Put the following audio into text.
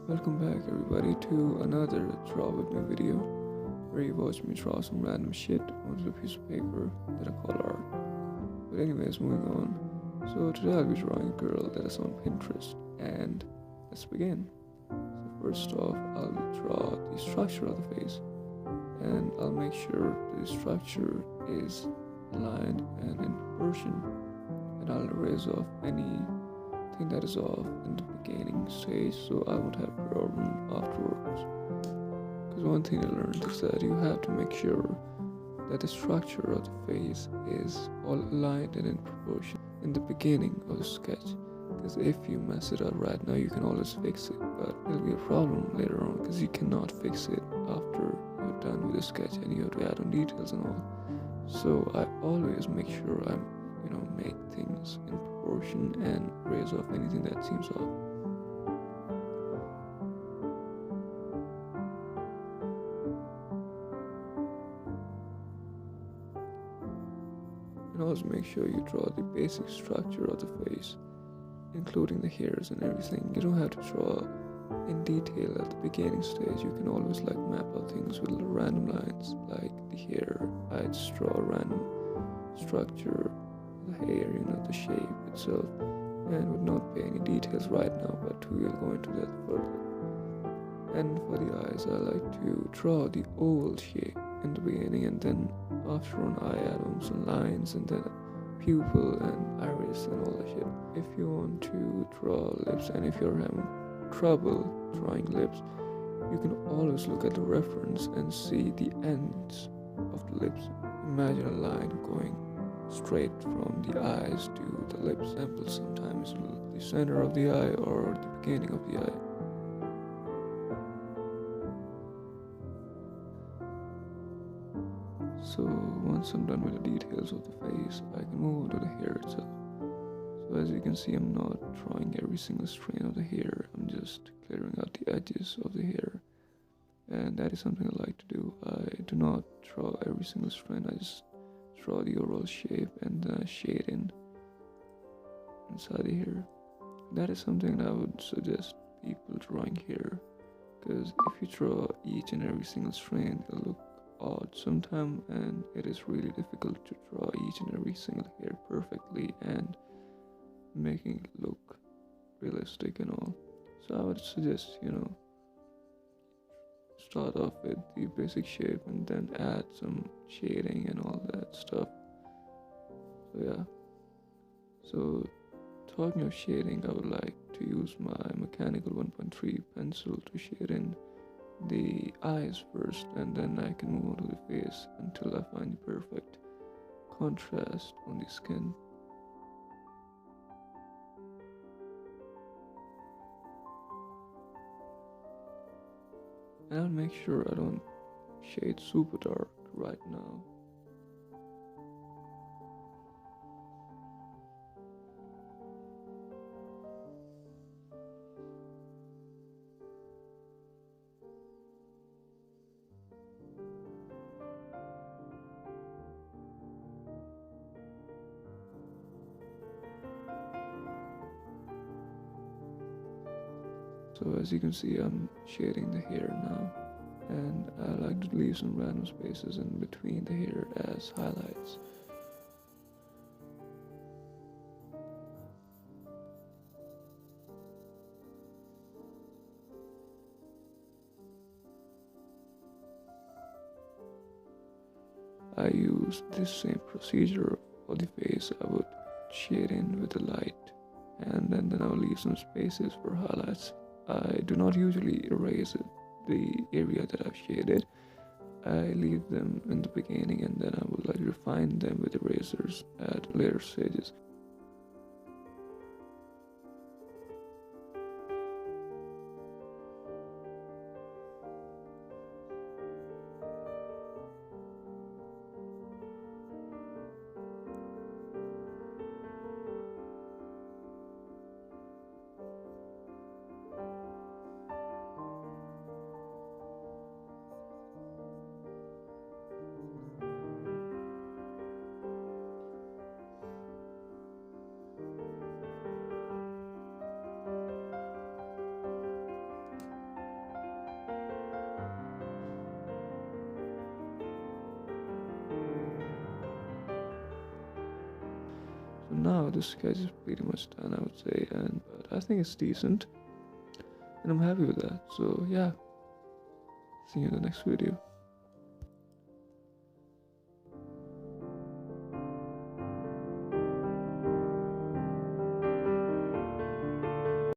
Welcome back everybody to another draw with me video where you watch me draw some random shit onto a piece of paper that I call art. But anyways, moving on. So today I'll be drawing a girl that is on Pinterest, and let's begin. So first off, I'll draw the structure of the face, and I'll make sure the structure is aligned and in proportion, and I'll erase off anything that is off in the beginning stage so I won't have problem afterwards. Because one thing I learned is that you have to make sure that the structure of the face is all aligned and in proportion in the beginning of the sketch. Because if you mess it up right now, you can always fix it, but it'll be a problem later on because you cannot fix it after you're done with the sketch and you have to add on details and all. So I always make sure I'm make things in proportion and erase off anything that seems off. And always make sure you draw the basic structure of the face, including the hairs and everything. You don't have to draw in detail at the beginning stage. You can always map out things with random lines, like the hair. I just draw a random structure, the hair, the shape itself, and would not pay any details right now, but we'll go into that further. And for the eyes, I like to draw the oval shape in the beginning, and then after on I add on some lines and then pupil and iris and all that shit. If you want to draw lips, and if you're having trouble drawing lips, you can always look at the reference and see the ends of the lips. Imagine a line going straight from the eyes to the lip sample, sometimes the center of the eye or the beginning of the eye. So once I'm done with the details of the face, I can move on to the hair itself. So as you can see, I'm not drawing every single strand of the hair, I'm just clearing out the edges of the hair, and that is something I like to do. I do not draw every single strand, I just draw the overall shape and then shade inside the hair. That is something I would suggest people drawing hair, because if you draw each and every single strand, it'll look odd sometimes, and it is really difficult to draw each and every single hair perfectly and making it look realistic and all. So I would suggest start off with the basic shape and then add some shading and all that stuff. So yeah, so talking of shading, I would like to use my mechanical 1.3 pencil to shade in the eyes first, and then I can move on to the face until I find the perfect contrast on the skin. And I'll make sure I don't shade super dark right now. So as you can see, I'm shading the hair now, and I like to leave some random spaces in between the hair as highlights. I use this same procedure for the face. I would shade in with the light, and then I will leave some spaces for highlights. I do not usually erase the area that I've shaded. I leave them in the beginning, and then I would refine them with erasers at later stages. now this sketch is pretty much done, I would say, but I think it's decent, and I'm happy with that. So yeah, see you in the next video.